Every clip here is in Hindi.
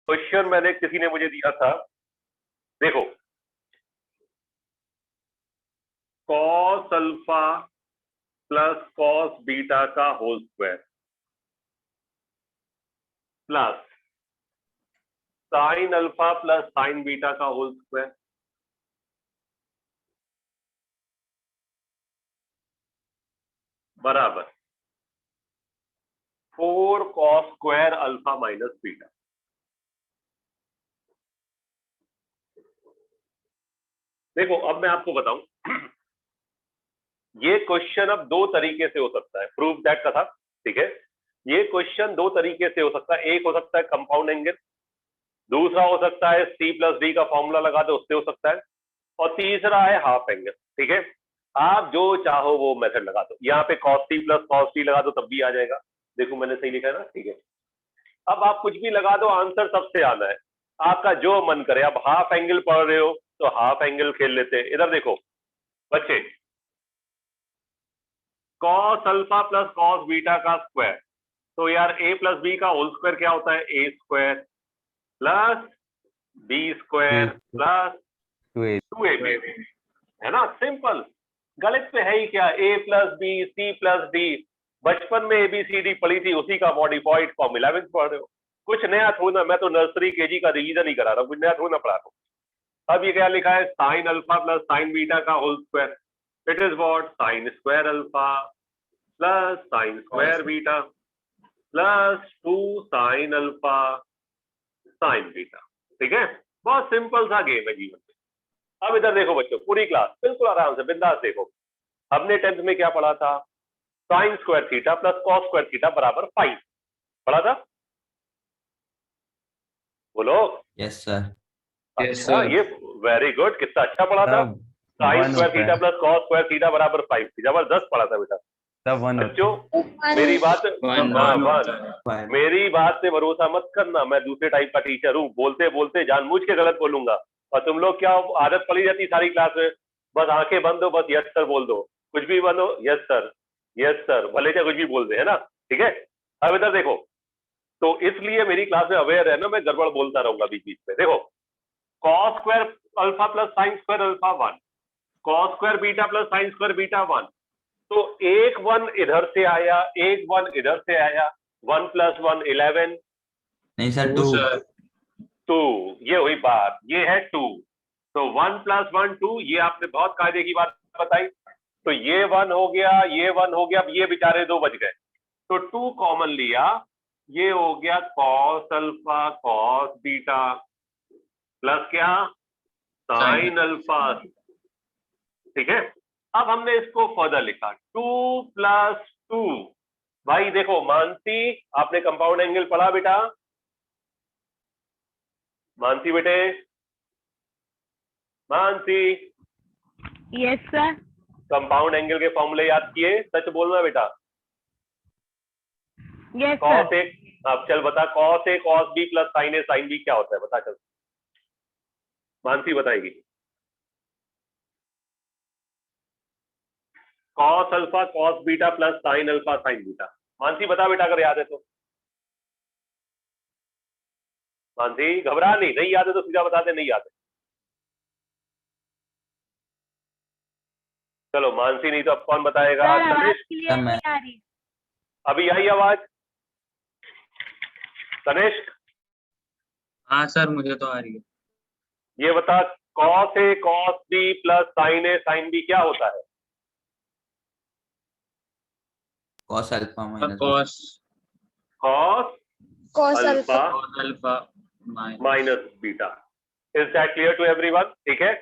क्वेश्चन मैंने किसी ने मुझे दिया था, देखो cos alpha plus cos beta का whole square plus sine alpha plus sine beta का होल स्क्वायर बराबर 4 cos square alpha minus beta. देखो अब मैं आपको बताऊं, ये क्वेश्चन अब दो तरीके से हो सकता है, प्रूफ दैट का था, ठीक है। ये क्वेश्चन दो तरीके से हो सकता है, एक हो सकता है कंपाउंड एंगल, दूसरा हो सकता है सी प्लस डी का फॉर्मूला लगा दो उससे हो सकता है, और तीसरा है हाफ एंगल, ठीक है। आप जो चाहो वो मेथड लगा दो, यहाँ पे cos C plus cos T लगा दो तब भी आ जाएगा। देखो मैंने सही लिखा है ना, ठीक है। अब आप कुछ भी लगा दो, आंसर सबसे आना है, आपका जो मन करे। अब हाफ एंगल पढ़ रहे हो तो हाफ एंगल खेल लेते हैं। इधर देखो बच्चे, cos alpha plus cos beta का स्क्वायर, तो यार ए प्लस बी का होल स्क्वायर क्या होता है, A square plus B square plus 2ab, है ना, सिंपल। गणित में है ही क्या, A plus B C plus D, बचपन में एबीसीडी पढ़ी थी, उसी का मॉडिफाइड फॉर्म 11th पढ़ रहे हो, कुछ नया थोड़ा ना। मैं तो नर्सरी केजी का रिवीजन ही करा रहा हूँ, कुछ नया थोड़ा ना पढ़ा रहा हूँ। अब ये क्या लिखा है, sine alpha plus sine beta का whole square, it is what, sine square alpha plus sine square beta plus 2 sine alpha sine beta, ठीक है। बहुत सिंपल सा गेम है जीवन में। अब इधर देखो बच्चों, पूरी क्लास बिल्कुल आराम से बिंदास देखो। हमने 10th में क्या पढ़ा था, sine square theta plus cos square theta बराबर 5 पढ़ा था, बोलो। Yes sir. अच्छा, ये वेरी गुड, कितना अच्छा पढ़ा था। Sine square theta plus cos square theta बराबर 5, जबरदस्त पढ़ा था बेटा। बच्चों मेरी बात, मेरी बात से भरोसा मत करना, मैं दूसरे टाइप का टीचर हूँ, बोलते बोलते जानबूझ के गलत बोलूंगा। और तुम लोग क्या आदत पड़ी जाती सारी क्लास में, बस आंखें बंद हो, बस यस सर बोल दो, कुछ भी बंद हो यस सर, भले चाहे कुछ भी बोल दे, है ना, ठीक है। अब इधर देखो, तो इसलिए मेरी क्लास में अवेयर है ना, मैं गड़बड़ बोलता रहूंगा बीच बीच में। देखो cos square alpha plus sine square alpha 1, cos square beta plus sine square beta 1, तो एक 1 इधर से आया, एक 1 इधर से आया, 1 प्लस 1 11, नहीं सर 2 2, ये हुई बात, ये है 2, तो 1 प्लस 1 2, ये आपने बहुत कायदे की बात बताई। तो ये 1 हो गया, ये 1 हो गया, अब ये बेचारे दो बच गए, तो 2 कॉमन लिया, ये हो गया cos alpha cos beta plus क्या, साइन अल्फा, ठीक है। अब हमने इसको फर्दर लिखा, 2 प्लस 2, भाई देखो मानसी, आपने कंपाउंड एंगल पढ़ा बेटा, मानसी बेटे, Mansi, yes sir. Compound angle के फॉर्मूले याद किए, सच बोलना बेटा। Yes cos sir. ए, अब चल बता, cos A cos B plus sine A sine B क्या होता है, बता चल, मानसी बताएगी। Cos alpha cos beta plus sine alpha sine beta, Mansi बता बेटा अगर याद है तो। मानसी घबरा नहीं, नहीं याद है तो सीधा बता दे नहीं याद है। चलो मानसी नहीं तो अब कौन बताएगा, तनिष्क। क्लियर नहीं आ रही। अभी आई आवाज, तनिष्क। हाँ सर मुझे तो आ रही है। ये बता, cos A cos B plus sine A sine B क्या होता है, cos alpha minus cos alpha alpha minus beta. Is that clear to everyone, ठीक है।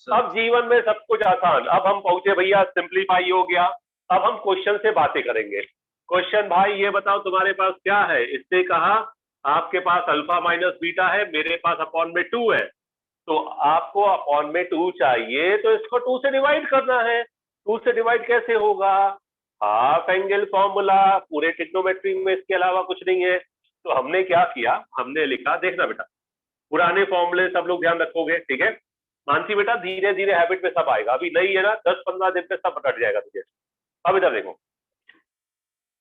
अब जीवन में सब कुछ आसान, अब हम पहुंचे भैया, सिंप्लीफाई हो गया। अब हम क्वेश्चन से बातें करेंगे। क्वेश्चन, भाई ये बताओ तुम्हारे पास क्या है, इसने कहा आपके पास अल्फा माइनस बीटा है, मेरे पास अपॉन में 2 है, तो आपको अपॉन में 2 चाहिए, तो इसको 2 से डिवाइड करना है। 2 से डिवाइड कैसे होगा, हाफ एंगल फॉर्मूला, पूरे ट्रिग्नोमेट्री में इसके अलावा कुछ नहीं है। तो हमने क्या किया, हमने लिखा, देखना बेटा पुराने फॉर्मूले सब लोग ध्यान रखोगे, ठीक है। मानसी बेटा धीरे धीरे हैबिट में सब आएगा, अभी नहीं है ना, 10-15 दिन में सब रट जाएगा तुझे। अब इधर देखो,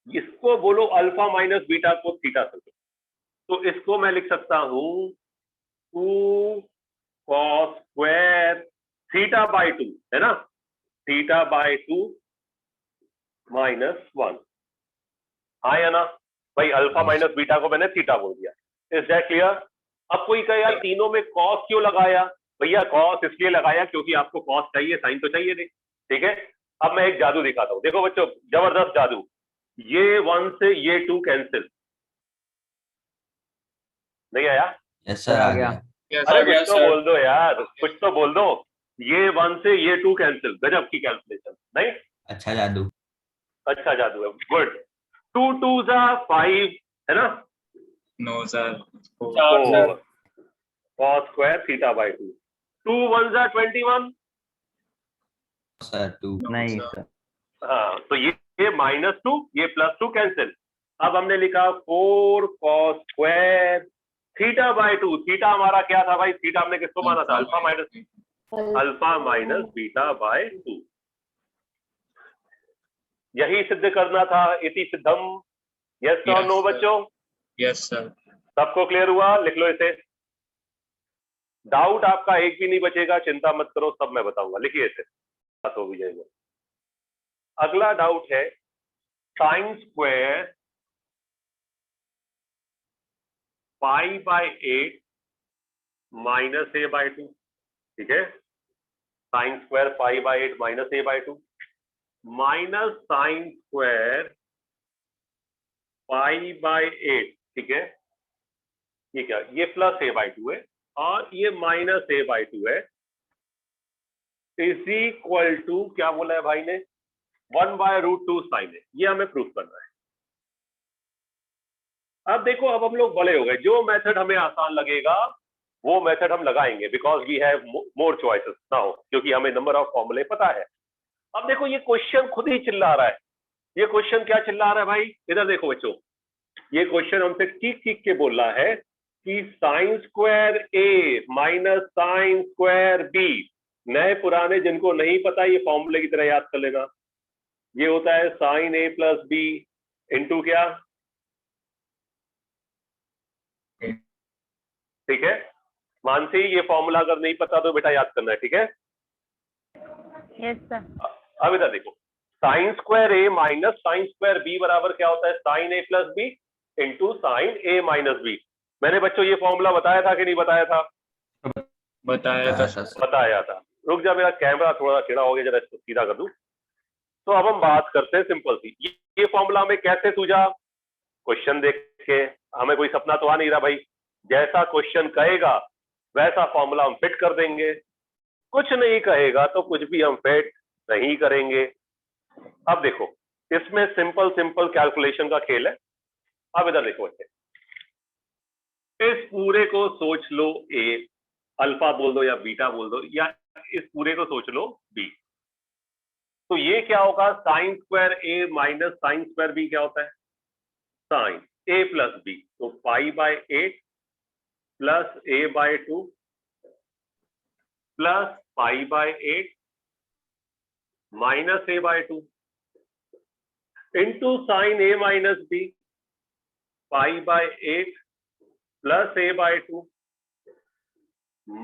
इसको बोलो अल्फा माइनस बीटा को थीटा समझो, तो इसको मैं लिख सकता हूं 2 cos स्क्वायर थीटा बाई 2, है ना, थीटा बाई 2 -1। हाँ या ना भाई, अल्फा माइनस बीटा को मैंने थीटा बोल दिया। Is that clear? अब कोई कहे यार तीनों में कॉस क्यों लगाया? भैया कॉस इसलिए लगाया क्योंकि आपको कॉस चाहिए, साइन तो चाहिए नहीं। ठीक है, अब मैं एक जादू दिखाता हूँ, देखो बच्चों, जबरदस्त जादू। ये 1 से ये 2 कैंसिल नहीं आया? यस सर आ गया। अरे कुछ तो बोल दो यार, कुछ तो बोल दो। ये 1 से ये 2 कैंसिल, गजब की कैलकुलेशन नहीं? अच्छा जादू। अच्छा जादू है, गुड। 2 2 जा 5, है ना? No sir. 4 cos square theta by 2। 2 1 जा 21। सर 2 नहीं सर। हाँ, तो ये -2, ये +2 कैंसिल। अब हमने लिखा 4 cos square theta by 2। Theta हमारा क्या था भाई? थीटा हमने किसको माना था? Alpha minus beta by 2। यही सिद्ध करना था, इति सिद्धम। यस और नो बच्चों? Yes sir. सबको क्लियर हुआ? लिख लो इसे। डाउट आपका एक भी नहीं बचेगा, चिंता मत करो, सब मैं बताऊंगा। लिखिए इसे, बात हो भी जाएगी। अगला डाउट है sine square pi by 8 minus A by 2। ठीक है, sine square pi by 8 minus A by 2 minus sine square pi by 8। ठीक है, ये क्या? ये प्लस ए बाय 2 है और ये माइनस ए बाय 2 है, इज इक्वल टू क्या बोला है भाई ने? 1/√2 साइन है। ये हमें प्रूफ करना है। अब देखो, अब हम लोग बड़े हो गए, जो मेथड हमें आसान लगेगा वो मेथड हम लगाएंगे, because we have more choices now, क्योंकि हमें नंबर ऑफ फॉर्मूले पता है। अब देखो, ये क्वेश्चन खुद ही चिल्ला रहा है। ये क्वेश्चन क्या चिल्ला रहा है भाई? इधर देखो बच्चों, ये क्वेश्चन हमसे ठीक ठीक के बोल रहा है कि sign square A minus sine square B. नए पुराने जिनको नहीं पता, ये फॉर्मूले की तरह याद कर लेना। ये होता है sine A plus B into क्या? ठीक है मानसी, ये फॉर्मूला अगर नहीं पता तो बेटा याद करना है। ठीक है, यस सर। अब इधर देखो, sign square A minus sine square B बराबर क्या होता है? Sine A plus B into sine A minus B. मैंने बच्चों ये फॉर्मूला बताया था कि नहीं बताया था? बताया था सर। बताया था। रुक जा, मेरा कैमरा थोड़ा टेढ़ा हो गया, जरा इसको सीधा कर दूं। तो अब हम बात करते हैं सिंपल सी, ये फॉर्मूला हमें कैसे सूझा? क्वेश्चन देख के। हमें कोई सपना तो आ नहीं रहा भाई, जैसा क्वेश्चन कहेगा वैसा फॉर्मूला हम फिट कर देंगे, कुछ नहीं कहेगा तो कुछ भी हम फिट नहीं करेंगे। अब देखो, इसमें सिंपल सिंपल कैलकुलेशन का खेल है। अब इधर देखो बच्चे, इस पूरे को सोच लो ए, अल्फा बोल दो या बीटा बोल दो, या इस पूरे को सोच लो बी। तो ये क्या होगा? Sine square A minus sine square B क्या होता है? Sine A plus B. तो pi by 8 plus A by 2 plus pi by 8 minus A by 2 into sine A minus B pi by 8 plus A by 2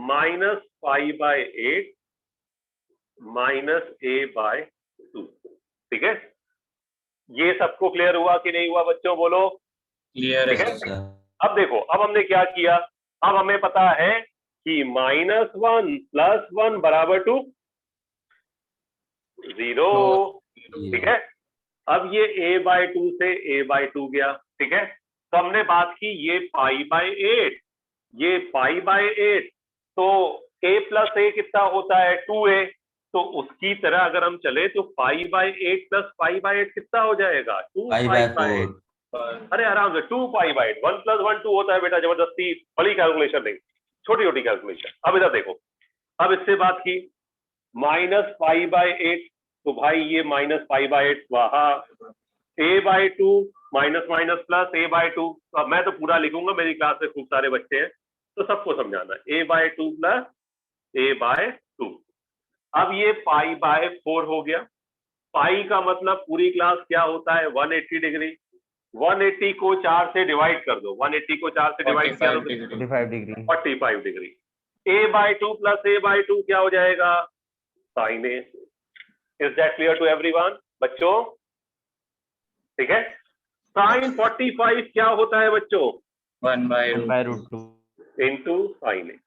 minus pi by 8 minus A by 2। ठीक है, ये सबको क्लियर हुआ कि नहीं हुआ बच्चों? बोलो। क्लियर ठीक है है, सर। अब देखो, अब हमने क्या किया? अब हमें पता है कि -1 + 1 बराबर 2, 0। ठीक है, अब ये a बाय 2 से a बाय 2 गया। ठीक है, तो हमने बात की ये पाई बाय 8, ये पाई बाय 8, तो a प्लस a कितना होता है? 2a। तो उसकी तरह अगर हम चले तो pi by 8 plus pi by 8 कितना हो जाएगा? 2 पाई पाई बाय बाय 4। अरे आराम से 2 पाई बाय 8, 1 + 1 2 होता है बेटा, जबरदस्ती बड़ी कैलकुलेशन नहीं, छोटी छोटी कैलकुलेशन। अब इधर देखो, अब इससे बात की माइनस पाई बाय 8, तो भाई ये माइनस पाई बाय 8 वहा, a by 2 minus minus plus a by 2। अब मैं तो पूरा लिखूंगा, मेरी क्लास में खूब सारे बच्चे हैं तो सबको समझाना है। a by 2 plus a by 2। अब ये पाई बाय 4 हो गया। पाई का मतलब पूरी क्लास क्या होता है? 180 डिग्री। 180 को 4 से डिवाइड कर दो, 180 को 4 से डिवाइड किया 45 तो degree. 45 degree. 45 degree. a/2 plus a/2 क्या हो जाएगा? sin a। Is that clear to everyone बच्चों? ठीक है। sin 45 क्या होता है बच्चों? 1/√2 इनटू sin a।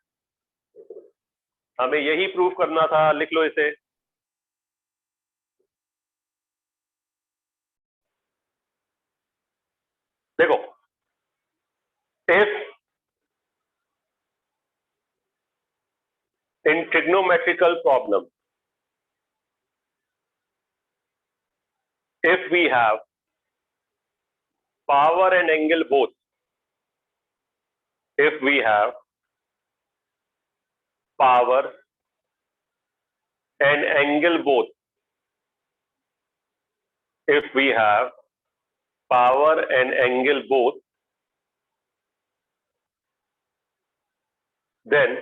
हमें यही प्रूव करना था, लिख लो इसे। देखो, if in trigonometrical problem, if we have power and angle both, if we have power and angle both, if we have power and angle both, then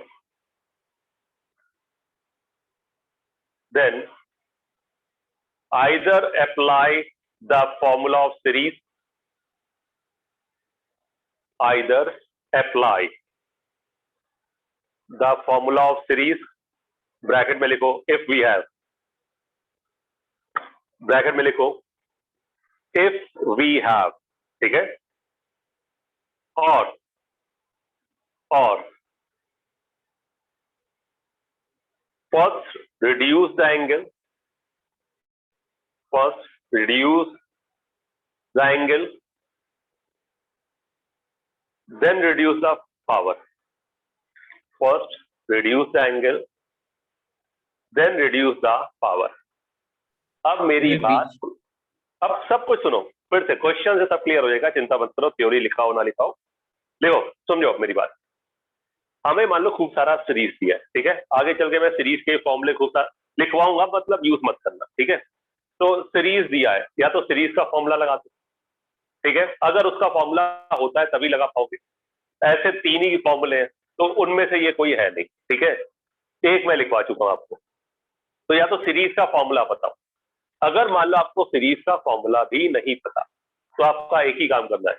either apply the formula of series, either apply the formula of series, bracket में लिखो if we have, ब्रैकेट में लिखो if we have, ठीक है, और first reduce the angle, first reduce the angle, then reduce the power, first reduce the angle, then reduce the power। अब मेरी बात, अब सब कुछ सुनो फिर से, क्वेश्चन से सब क्लियर हो जाएगा, चिंता मत करो, थ्योरी लिखाओ ना लिखाओ, देखो समझो मेरी बात। हमें मान लो खूब सारा सीरीज दिया है, ठीक है, आगे चल के मैं सीरीज के फॉर्मूले खूब सारा लिखवाऊंगा, मतलब यूज मत करना, ठीक है। तो सीरीज दिया है, या तो सीरीज का फॉर्मूला लगा दो, ठीक है, अगर उसका फॉर्मूला होता है तभी लगा पाओगे। ऐसे 3 ही फॉर्मूले हैं, तो उनमें से ये कोई है नहीं, ठीक है, एक मैं लिखवा चुका हूं आपको। तो या तो सीरीज का फॉर्मूला बताओ, अगर मान लो आपको सीरीज का फॉर्मूला भी नहीं पता, तो आपका एक ही काम करना है,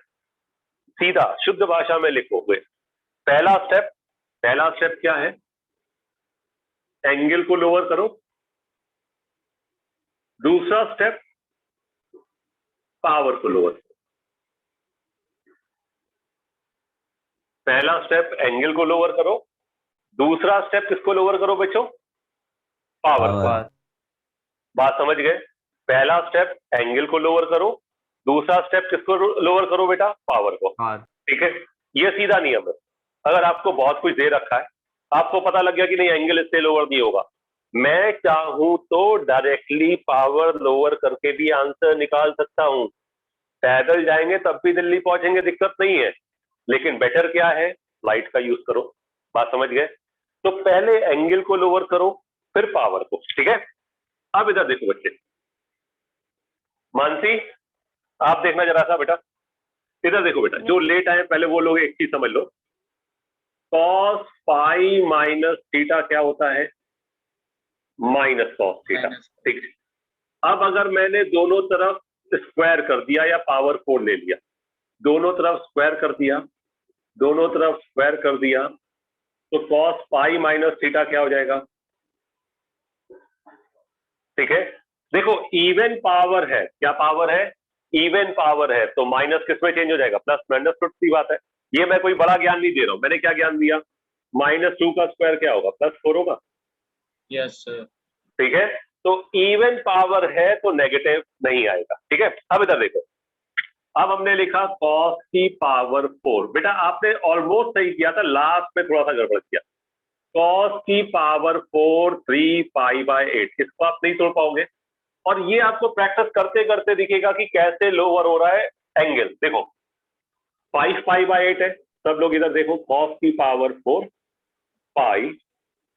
सीधा शुद्ध भाषा में लिखोगे। पहला स्टेप क्या है? एंगल को लोअर करो। दूसरा स्टेप पावर को लोअर करो। पहला स्टेप एंगल को लोअर करो, दूसरा स्टेप किसको लोअर करो बच्चों? पावर को। बात समझ गए? पहला स्टेप एंगल को लोअर करो, दूसरा स्टेप किसको लोअर करो बेटा? पावर को। ठीक है, ये सीधा नियम है। अगर आपको बहुत कुछ दे रखा है, आपको पता लग गया कि नहीं एंगल इससे लोअर नहीं होगा, मैं चाहूं तो डायरेक्टली पावर लोअर करके भी आंसर निकाल सकता हूं। पैदल जाएंगे तब भी दिल्ली पहुंचेंगे, दिक्कत नहीं है, लेकिन बेटर क्या है? लाइट का यूज करो। बात समझ गए? तो पहले एंगल को लोअर करो, फिर पावर को। ठीक है, अब इधर देखो बच्चे, मानसी आप देखना जरा सा बेटा, इधर देखो बेटा, जो लेट आए पहले वो लोग एक चीज समझ लो, cos पाई माइनस थीटा क्या होता है? Minus cos theta. ठीक है, अब अगर मैंने दोनों तरफ स्क्वायर कर दिया या पावर 4 ले लिया, दोनों तरफ स्क्वायर कर दिया, दोनों तरफ स्क्वायर कर दिया, तो cos पाई माइनस थीटा क्या हो जाएगा? ठीक है, देखो इवन पावर है, क्या पावर है? इवन पावर है, तो माइनस किस में चेंज हो जाएगा? प्लस माइनस, सी बात है। ये मैं कोई बड़ा ज्ञान नहीं दे रहा हूं, मैंने क्या ज्ञान दिया? -2 का स्क्वायर क्या होगा? +4 होगा। Yes sir. ठीक है, तो इवन पावर है तो नेगेटिव नहीं आएगा। ठीक है, अब इधर देखो, अब हमने लिखा cos की पावर 4। बेटा आपने ऑलमोस्ट सही किया था, लास्ट में थोड़ा सा गड़बड़ किया। cos की पावर 4 3 पाई/8, इसको आप नहीं तोड़ पाओगे, और ये आपको प्रैक्टिस करते करते दिखेगा कि कैसे लोअर हो रहा है एंगल। देखो 5 पाई/8 है, सब लोग इधर देखो, cos की पावर 4 पाई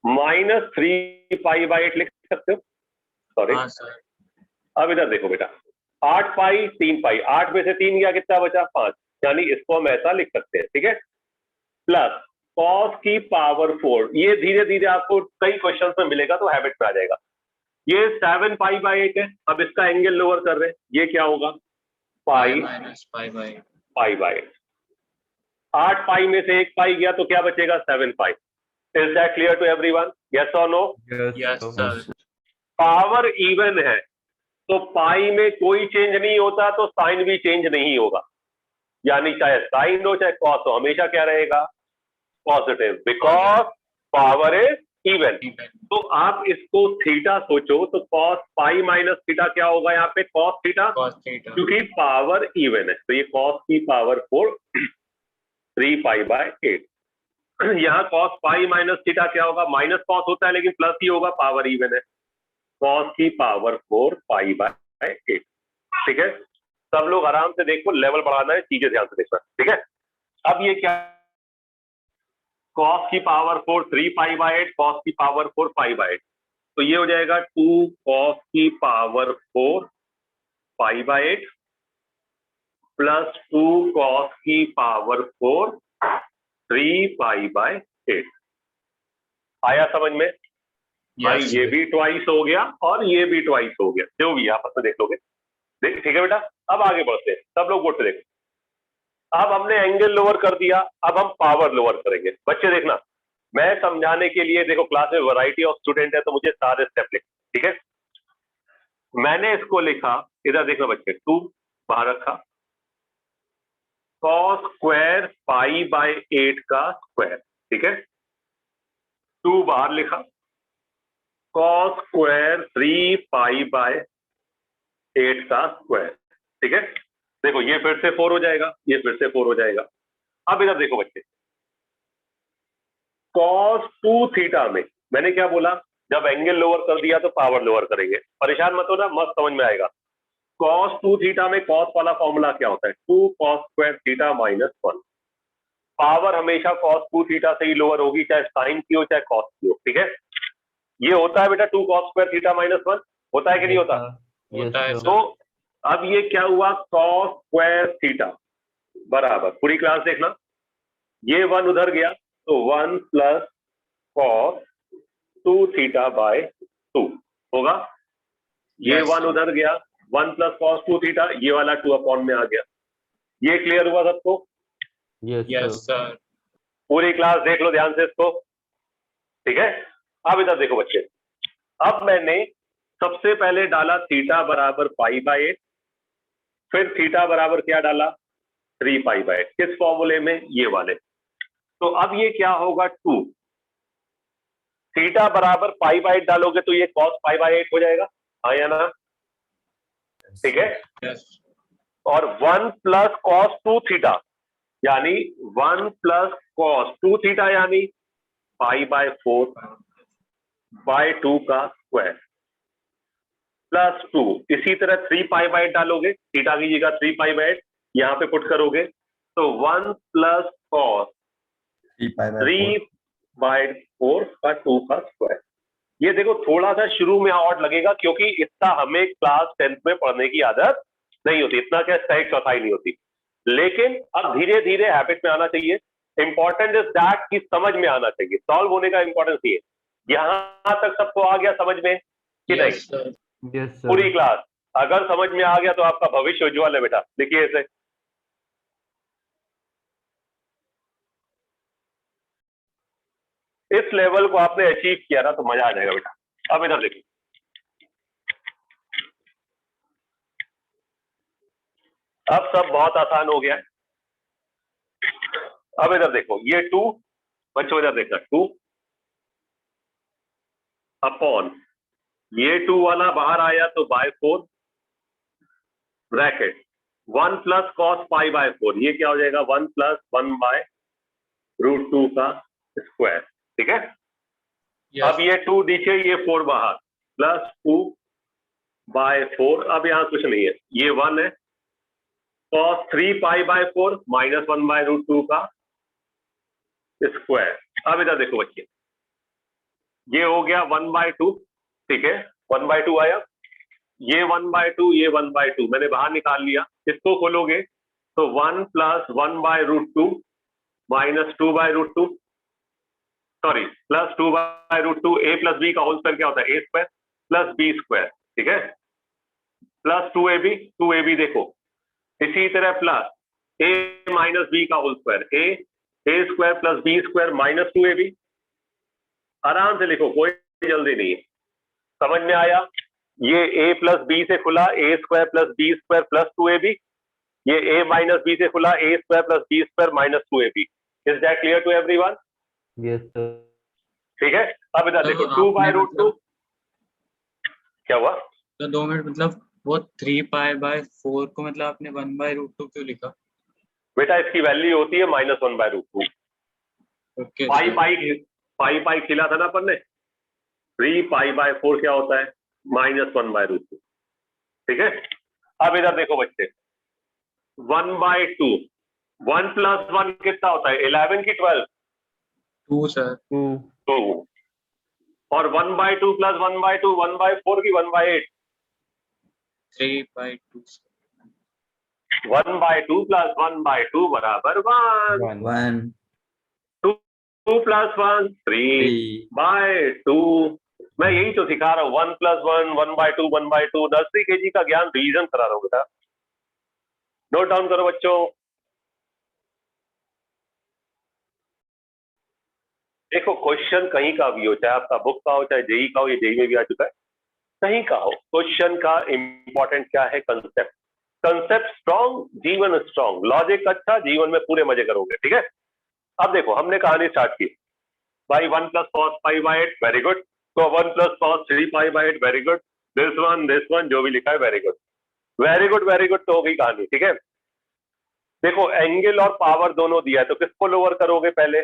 -3 पाई/8 लिख सकते हो, सॉरी। हाँ सर। अब इधर देखो बेटा, 8 पाई 3 पाई, 8 में से 3 गया, कितना बचा? 5, यानी इसको हम ऐसा लिख सकते हैं। ठीक है, प्लस cos की पावर 4, ये धीरे धीरे आपको कई क्वेश्चंस में मिलेगा तो हैबिट में आ जाएगा। ये 7 पाई/8 है, अब इसका एंगल लोअर कर रहे हैं, ये क्या होगा? Pi minus pi by 8. Pi by 8 pi में से 1 पाई गया तो क्या बचेगा 7 pi. Is that clear to everyone? Yes और no? Yes, sir. Power even है तो पाई में कोई चेंज नहीं होता तो साइन भी चेंज नहीं होगा, यानी चाहे साइन हो चाहे कॉस हो हमेशा क्या रहेगा positive, because power is even. Even. तो आप इसको थीटा सोचो तो कॉस पाई माइनस थीटा क्या होगा यहाँ पे कॉस थीटा, Cos theta. क्योंकि पावर इवन है तो ये कॉस की पावर 4 3 पाई बाय 8. यहाँ कॉस पाई माइनस थीटा क्या होगा, माइनस कॉस होता है लेकिन प्लस ही होगा, पावर इवन है, कॉस की पावर 4 पाई बाय 8. ठीक है, सब लोग आराम से देखो, लेवल बढ़ाना है, चीजें ध्यान से देखना. ठीक है, अब ये क्या कॉस की पावर 4 3 पाई बाय 8, कॉस की पावर 4 पाई बाय 8, तो ये हो जाएगा 2 कॉस की power 4 pi by 8 plus 2 cos की पावर 4 3 पाई बाय 8. आया समझ में? भाई Yes, ये sir. भी ट्वाइस हो गया और ये भी ट्वाइस हो गया, जो भी आपस में देख लोगे. ठीक है बेटा, अब आगे बढ़ते हैं, सब लोग बोर्ड पे देखो. अब हमने एंगल लोअर कर दिया, अब हम पावर लोअर करेंगे. बच्चे देखना, मैं समझाने के लिए, देखो क्लास में वैरायटी ऑफ स्टूडेंट है तो मुझे सारे स्टेप लिख. ठीक है, मैंने इसको लिखा, इधर देखना बच्चे, 2 बाहर रखा, कॉस स्क्वायर पाई बाय 8 का स्क्वायर. ठीक है, 2 बाहर लिखा, कॉस स्क्वायर 3 पाई बाय 8 का स्क्वायर. ठीक है, देखो ये फिर से 4 हो जाएगा, ये फिर से 4 हो जाएगा. अब इधर देखो बच्चे, कॉस 2 थीटा में मैंने क्या बोला, जब एंगल लोअर कर दिया तो पावर लोअर करेंगे. परेशान मत हो ना, मस्त समझ में आएगा. कॉस 2 थीटा में कॉस वाला फॉर्मूला क्या होता है, 2 cos square theta minus 1. Power हमेशा कॉस 2 थीटा से ही लोअर होगी, चाहे साइन की हो चाहे कॉस की हो. ठीक है, ये होता है बेटा 2 कॉस स्क्वायर थीटा माइनस 1, होता है कि नहीं होता? होता है, तो अब ये क्या हुआ, कॉस स्क्वायर थीटा बराबर, पूरी क्लास देखना, ये 1 उधर गया तो 1 प्लस कॉस 2 थीटा बाय 2 होगा. ये Yes. 1 उधर गया, 1 प्लस कॉस 2 थीटा, ये वाला 2 अपॉन में आ गया. ये क्लियर हुआ सबको? Yes, sir. पूरी क्लास देख लो ध्यान से इसको. ठीक है, अब इधर देखो बच्चे, अब मैंने सबसे पहले डाला थीटा बराबर पाई बाय 8, फिर थीटा बराबर क्या डाला 3 पाई बाय 8. किस फॉर्मूले में, ये वाले. तो अब ये क्या होगा 2 थीटा बराबर पाई बाय 8 डालोगे तो ये कॉस पाई बाय 8 हो जाएगा, हाँ या ना? ठीक है, Yes. और 1 प्लस कॉस 2 थीटा यानी 1 प्लस कॉस 2 थीटा यानी पाई बाय 4 बाय 2 का स्क्वायर प्लस 2. इसी तरह 3 पाई बाय 8 डालोगे, थीटा की जगह 3 पाई बाय 8 यहाँ पे पुट करोगे तो 1 प्लस कॉस 3 बाय 4 का 2 का स्क्वायर. ये देखो थोड़ा सा शुरू में ऑड लगेगा क्योंकि इतना हमें क्लास 10th में पढ़ने की आदत नहीं होती, इतना क्या सही चौथाई नहीं होती, लेकिन अब धीरे धीरे हैबिट में आना चाहिए. इंपॉर्टेंट इज दैट कि समझ में आना चाहिए, सॉल्व होने का इंपॉर्टेंस ये है. यहां तक सबको आ गया समझ में कि नहीं? Yes, sir. पूरी क्लास अगर समझ में आ गया तो आपका भविष्य उज्जवल है बेटा. देखिए ऐसे, इस लेवल को आपने अचीव किया ना तो मजा आ जाएगा बेटा. अब इधर देखिए, अब सब बहुत आसान हो गया है. अब इधर देखो, ये 2 बच्चों इधर देखना, 2 अपॉन ये 2 वाला बाहर आया तो by 4 bracket 1 plus cos pi by 4, ये क्या हो जाएगा 1 प्लस 1 बाय रूट 2 का स्क्वायर. ठीक है, Yes. अब ये 2 नीचे, ये 4 बाहर, प्लस 2 बाय 4. अब यहां कुछ नहीं है, ये 1 है, cos 3 pi by 4 minus 1 by root 2 का स्क्वायर. अब इधर देखो बच्चे, ये हो गया 1 बाय 2. ठीक है, 1 बाय 2 आया, ये 1 बाय 2, ये 1 बाय 2 मैंने बाहर निकाल लिया. इसको खोलोगे तो 1 plus 1 by root 2 minus 2 by root 2, sorry plus 2 by root 2. A plus B का होल स्क्वायर क्या होता है, A square plus B square. ठीक है, प्लस 2ab, 2ab देखो इसी तरह प्लस a माइनस बी का whole square, A square plus B square minus 2ab। आराम से लिखो, कोई जल्दी नहीं है। समझ में आया? ये a प्लस बी से खुला A square plus B square plus 2ab, ये a माइनस बी से खुला A square plus B square minus 2ab। Is that clear to everyone? Yes sir. ठीक है, अब इधर देखो 2/√2 क्या हुआ? तो 2 मिनट, मतलब वो 3π/4 को मतलब आपने 1/√2 क्यों लिखा? बेटा इसकी वैल्यू होती है -1/√2। ओके पाई खिला था ना अपन ने, 3π/4 क्या होता है? -1/√2। ठीक है, अब इधर देखो बच्चे, 1/2, 1 + 1 कितना होता है? 11 की 12? 2 सर। 2। और 1/2 + 1/2 1/4 की 1/8? 3/2 सर। 1/2 + 1/2 बराबर 1। 1 2 + 1 3/2। मैं यही तो सिखा रहा हूँ, 1 + 1 1/2 1/2। नर्सरी केजी का ज्ञान रिवीजन करा रहा हूँ बेटा। नोट डाउन करो बच्चों। देखो क्वेश्चन कहीं का भी हो, चाहे आपका बुक का हो, चाहे जेई का हो, ये जेई में भी आ चुका है, कहीं का हो, क्वेश्चन का इंपॉर्टेंट क्या है? कंसेप्ट। कंसेप्ट स्ट्रॉन्ग, जीवन स्ट्रॉन्ग। लॉजिक अच्छा, जीवन में पूरे मजे करोगे। ठीक है, अब देखो हमने कहानी स्टार्ट की भाई, 1 + cos π/8, वेरी गुड। तो 1 + cos 3π/8, very good. This one जो भी लिखा है very good, very good, very good. तो हो गई कहानी। ठीक है, देखो एंगल और पावर दोनों दिया है, तो किसको लोअर करोगे पहले?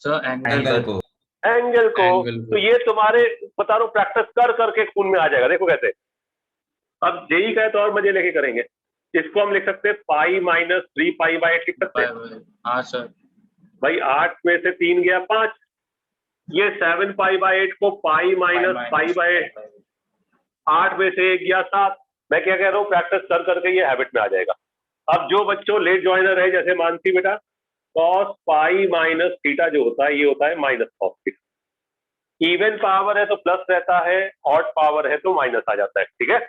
सर एंगल को। एंगल को। एंगल को। तो ये तुम्हारे बता रहा हूं, प्रैक्टिस कर करके खून में आ जाएगा। देखो कैसे, अब जेई का है तो और मजे लेके करेंगे। इसको हम लिख सकते हैं पाई माइनस 3π/8 लिख सकते हैं। हाँ सर। भाई 8 में से 3 गया 5, ये 7π/8 को पाई माइनस π/8, 8 में से 1 गया 7। मैं क्या कह रहा हूँ, प्रैक्टिस कर करके ये हैबिट में आ जाएगा। अब जो बच्चों लेट ज्वाइनर है, जैसे मानसी बेटा, cos पाई माइनस थीटा जो होता है ये होता है minus cos theta. Even power है तो प्लस रहता है, ऑड पावर है तो माइनस आ जाता है। ठीक है,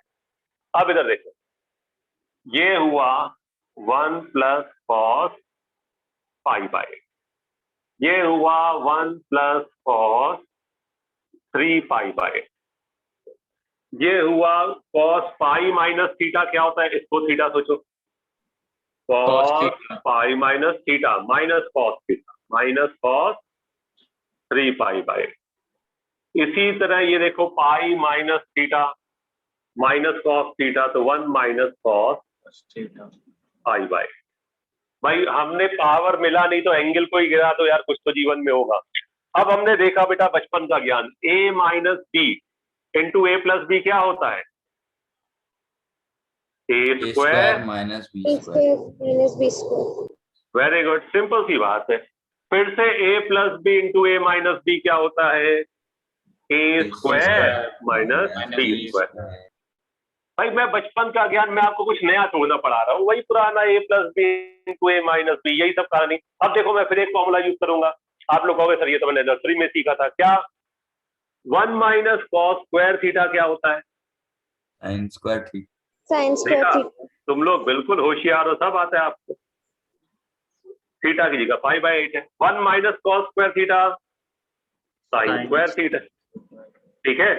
अब इधर देखो, ये हुआ 1 + cos π/8, ये हुआ 1 + cos 3π/8, ये हुआ cos पाई माइनस थीटा। क्या होता है? इसको थीटा सोचो, cos pi minus theta minus cos theta minus cos 3π/8। इसी तरह ये देखो, pi minus theta minus cos theta, तो 1 - cos π/8। भाई हमने पावर मिला नहीं तो एंगल को ही गिरा, तो यार कुछ तो जीवन में होगा। अब हमने देखा बेटा बचपन का ज्ञान, a - b × a + b क्या होता है? a² -b²। Very good, simple सी बात है। फिर से a + b × a - b क्या होता है? a² - b²। भाई मैं बचपन का ज्ञान, मैं आपको कुछ नया थोड़ा पढ़ा रहा हूँ, वही पुराना a + b × a - b, यही सब कहानी। अब देखो मैं फिर एक फॉर्मूला यूज करूंगा, आप लोग कहोगे सर ये तो मैंने नर्सरी में सीखा था। क्या? 1 - cos² थीटा क्या होता है? sin² देखा, तुम लोग बिल्कुल होशियार हो, सब आता है आपको। थीटा की जगह π/8 है। 1 - cos² थीटा sin² थीटा। ठीक है,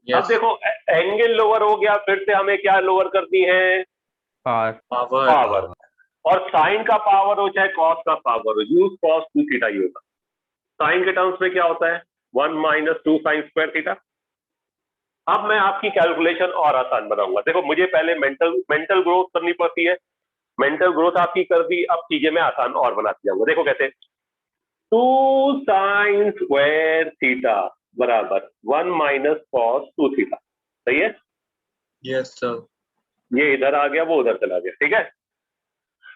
अब देखो एंगल लोअर हो गया, फिर से हमें क्या लोअर करनी है? पावर। और साइन का पावर हो चाहे कॉस का पावर हो, यूज cos 2 थीटा ही होगा। साइन के टर्म्स में क्या होता है? 1 - 2 sin² थीटा। अब मैं आपकी कैलकुलेशन और आसान बनाऊंगा। देखो मुझे पहले मेंटल ग्रोथ करनी पड़ती है, मेंटल ग्रोथ आपकी कर दी, अब चीजें मैं आसान और बनाती जाऊंगा। देखो कैसे, 2 sin² थीटा बराबर 1 - cos 2 थीटा। सही है? Yes sir. ये इधर आ गया, वो उधर चला गया। ठीक है,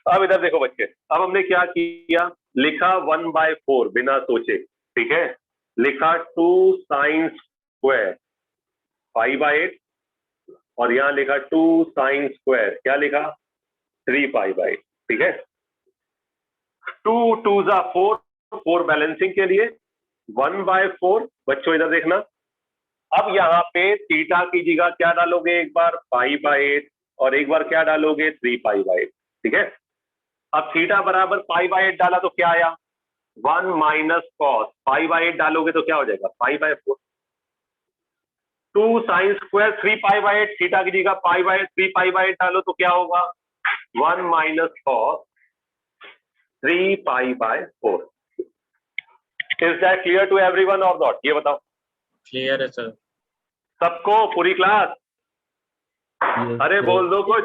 अब इधर देखो बच्चे, अब हमने क्या किया, लिखा 1/4 बिना सोचे। ठीक है, लिखा 2 sin² π/8, और यहां लिखा 2 sin², क्या लिखा? 3π/8। ठीक है, 2 2 ज़ा 4, 4 बैलेंसिंग के लिए 1/4। बच्चों इधर देखना, अब यहाँ पे थीटा की जगह क्या डालोगे? एक बार π/8, और एक बार क्या डालोगे 3π/8, ठीक है। अब थीटा बराबर π/8 डाला तो क्या आया 1 माइनस कॉस π/8 डालोगे तो क्या हो जाएगा π/4, 2 साइन स्क्वायर 3π/8 थीटा की जगह 3π/8 डालो तो क्या होगा 1 minus cos 3π/4। Is that clear to everyone और नॉट, ये बताओ क्लियर है सर। सबको, पूरी क्लास? अरे बोल दो कुछ।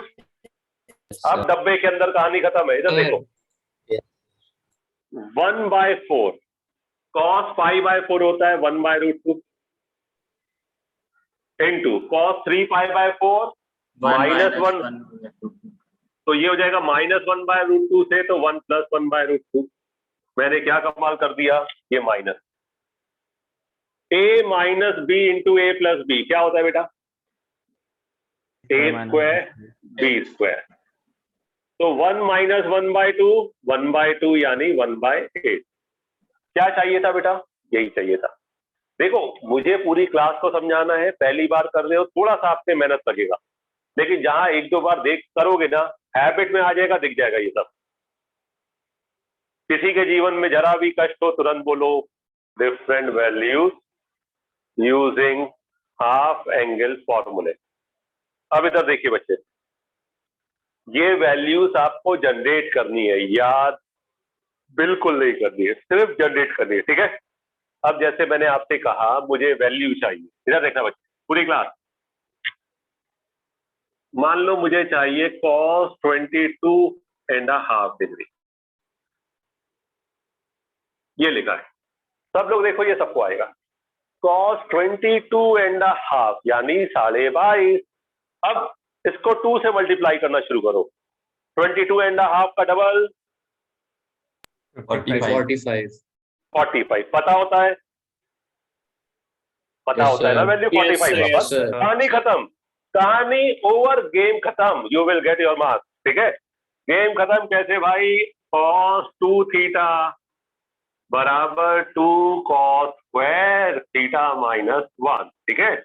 अब डब्बे के अंदर कहानी खत्म है, इधर देखो 1/4 कॉस π/4 होता है 1/√2 इंटू कॉस 3π/4 -1, तो ये हो जाएगा -1/√2 से तो 1 + 1/√2। मैंने क्या कमाल कर दिया, ये minus a minus b into a plus b क्या होता है बेटा a² b²। तो 1 माइनस 1/2 1/2 यानी 1/8। क्या चाहिए था बेटा, यही चाहिए था। देखो मुझे पूरी क्लास को समझाना है, पहली बार कर रहे हो थोड़ा सा आपसे मेहनत लगेगा, लेकिन जहां एक दो बार देख करोगे ना हैबिट में आ जाएगा, दिख जाएगा ये सब। किसी के जीवन में जरा भी कष्ट हो तुरंत बोलो different values using half angle फॉर्मूले। अब इधर देखिए बच्चे, ये वैल्यूज आपको जनरेट करनी है, याद बिल्कुल नहीं करनी है, सिर्फ जनरेट करनी है, ठीक है। अब जैसे मैंने आपसे कहा मुझे वैल्यू चाहिए, इधर देखना बच्चे पूरी क्लास। मान लो मुझे चाहिए cos 22.5 डिग्री, ये लिखा है, सब लोग देखो ये सबको आएगा cos 22.5 यानी 22.5। अब इसको 2 से मल्टीप्लाई करना शुरू करो, 22.5 का डबल 45 पता होता है, पता होता है ना वैल्यू 45 का। बस कहानी खत्म, कहानी ओवर, गेम खत्म, you will get your marks, ठीक है। गेम खत्म कैसे भाई, cos 2 थीटा बराबर 2 cos स्क्वायर थीटा -1, ठीक है।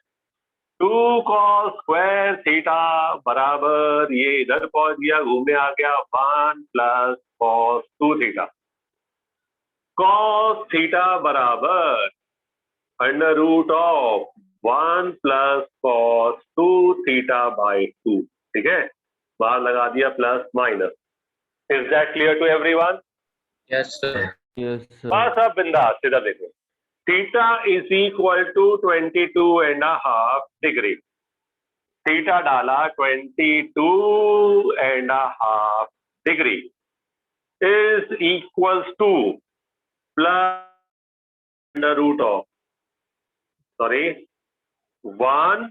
2 cos स्क्वायर थीटा बराबर, ये इधर पहुंच गया घूमने आ गया 1 + cos 2 थीटा। cos थीटा बराबर √1 + cos 2 θ/2, ठीक है। बाहर लगा दिया plus minus. Is that clear to everyone? Yes sir. बस अब बिंदास इधर देखो, theta is equal to 22.5 degree. Theta डाला 22.5 degree is equals to plus √1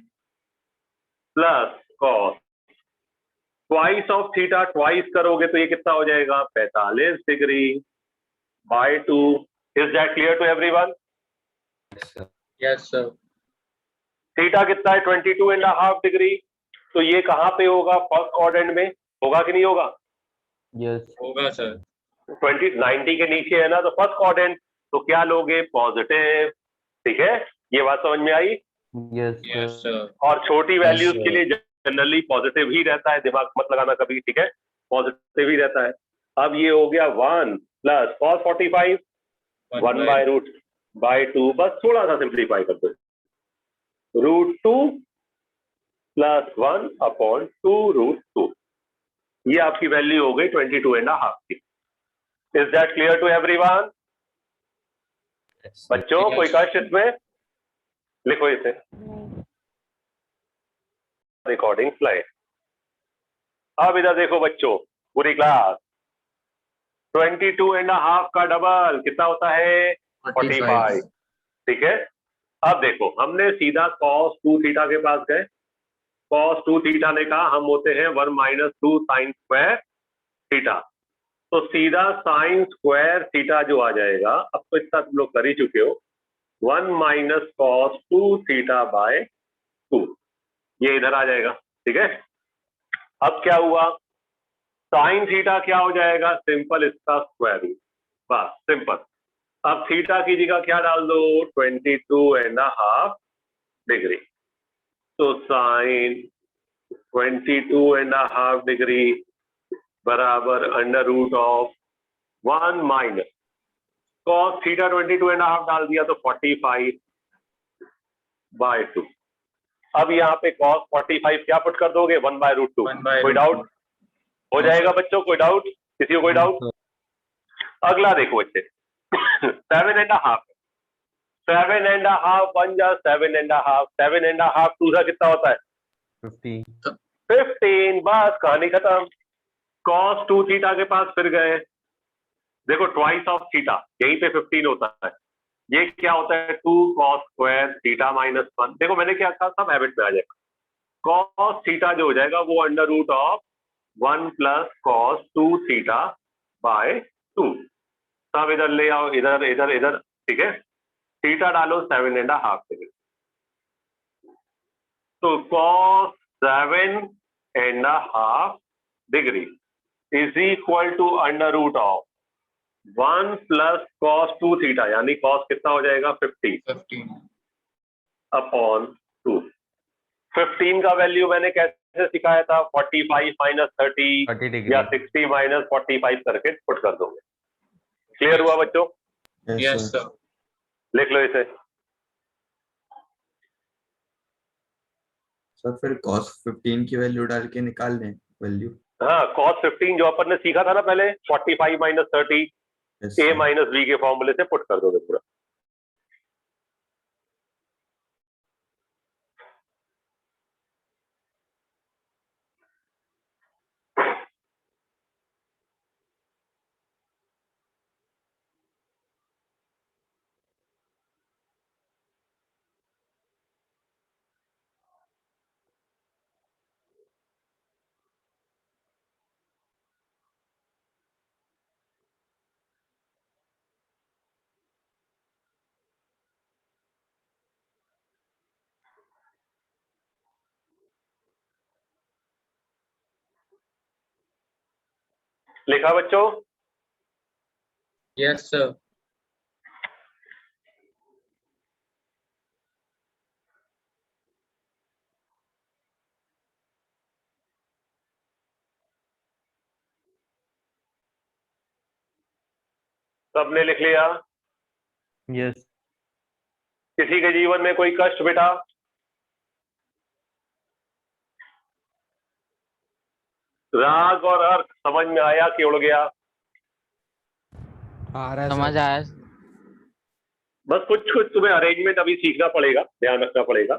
plus cos twice of theta, twice करोगे तो ये कितना हो जाएगा 45 degree by 2। Is that clear to everyone? Yes sir. Theta कितना है 22.5 डिग्री, तो ये कहां पे होगा, फर्स्ट क्वाड्रेंट में होगा कि नहीं होगा? यस होगा सर। 90 के नीचे है ना, तो फर्स्ट क्वाड्रेंट, तो क्या लोगे पॉजिटिव, ठीक है। ये बात समझ में आई? Yes sir. और छोटी वैल्यूज के लिए जनरली पॉजिटिव ही रहता है, दिमाग मत लगाना कभी, ठीक है, पॉजिटिव ही रहता है। अब ये हो गया 1 + cos 45 1/√2, बस थोड़ा सा सिंप्लीफाई कर दो, √2 + 1/2√2, ये आपकी वैल्यू हो गई 22.5 की। Is that clear to everyone? बच्चों कोई कष्ट इसमें? लिखो इसे, रिकॉर्डिंग स्लाइड। अब इधर देखो बच्चों पूरी क्लास, 22.5 का डबल कितना होता है 45, ठीक है। अब देखो हमने सीधा cos 2 थीटा के पास गए, cos 2 थीटा ने कहा हम होते हैं 1 - 2 sin स्क्वायर थीटा, तो सीधा sin स्क्वायर थीटा जो आ जाएगा, अब तो इतना तुम लोग कर ही चुके हो, 1 - cos 2 θ/2, ये इधर आ जाएगा, ठीक है। अब क्या हुआ, साइन थीटा क्या हो जाएगा, सिंपल इसका स्क्वायर रूट, बस सिंपल। अब थीटा की जगह क्या डाल दो 22.5 डिग्री, तो साइन 22.5 डिग्री बराबर under root of 1 minus cos theta 22.5 डाल दिया तो 45/2। अब यहाँ पे cos 45 क्या पुट कर दोगे? 1/√2। 1/√2 कोई डाउट हो जाएगा बच्चों? कोई डाउट? किसी को कोई डाउट? अगला देखो बच्चे 7.5 7.5 1 जा 7.5 7.5 टू सा कितना होता है? 15। बस कहानी खत्म। cos 2 थीटा के पास फिर गए, देखो ट्वाइस ऑफ थीटा, यहीं पे 15 होता है। ये क्या होता है? 2 cos स्क्वायर थीटा माइनस 1। देखो मैंने क्या कहा, सब हैबिट में आ जाएगा। cos थीटा जो हो जाएगा वो under root of 1 plus cos 2 theta by 2। सब इधर ले आओ, इधर इधर इधर, ठीक है। थीटा डालो 7.5 डिग्री, तो cos 7.5 degree is equal to under root of 1 plus cos 2 theta, यानी cos कितना हो जाएगा? 15 अपॉन 2। 15 का वैल्यू मैंने कैसे सिखाया था? 45 माइनस 30 या 60 माइनस 45 करके पुट कर दोगे। क्लियर हुआ बच्चों? Yes sir. लिख लो इसे। सर फिर cos 15 की वैल्यू डाल के निकाल लें वैल्यू। हाँ, cos 15 जो अपन ने सीखा था ना पहले, 45 minus 30 Yes, a sir. Minus b के फॉर्मूले से पुट कर दोगे पूरा। लिखा बच्चों? Yes sir. सबने लिख लिया? यस। किसी के जीवन में कोई कष्ट बेटा? राग और अर्थ समझ में आया कि उड़ गया? समझ आया। बस कुछ कुछ तुम्हें अरेंजमेंट अभी सीखना पड़ेगा, ध्यान रखना पड़ेगा।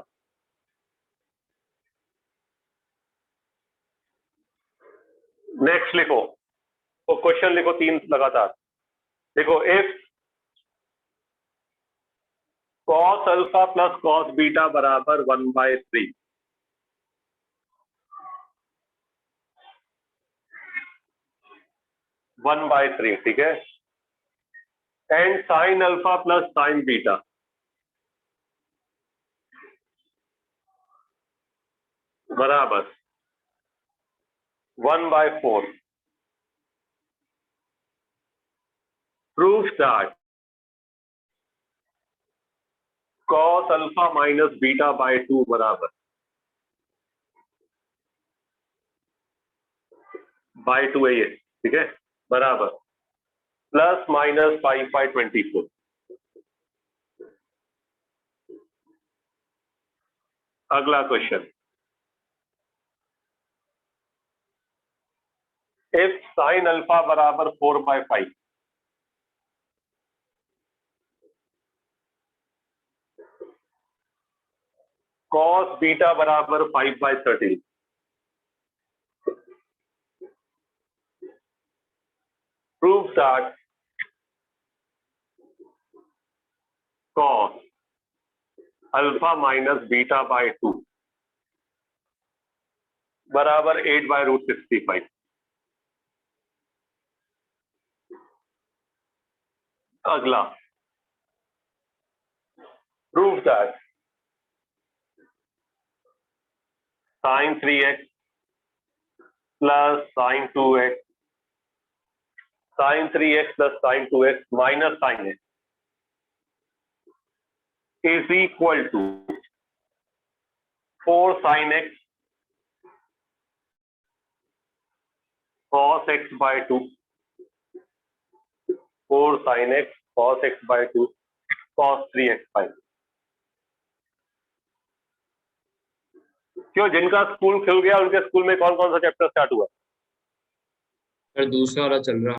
नेक्स्ट लिखो, तो क्वेश्चन लिखो 3 लगातार। देखो, if cos alpha plus cos beta बराबर 1/3, ठीक है, and sign alpha plus sine beta बराबर 1/4, proves that cos alpha minus beta by 2 बराबर बाय 2 है ये, ठीक है, बराबर प्लस माइनस 5/24। अगला क्वेश्चन, इफ साइन अल्फा बराबर 4/5, cos बीटा बराबर 5/13, proves that cos alpha minus beta by 2 बराबर 8/√65। अगला, prove that sin 3x plus sin 2x, sin 3x plus sin 2x minus sin x is equal to 4 sin x cos x by 2, 4 sin x cos x by 2, cos 3x 5। क्यों, जिनका स्कूल खुल गया उनके स्कूल में कौन कौन सा चैप्टर स्टार्ट हुआ? सर दूसरा वाला चल रहा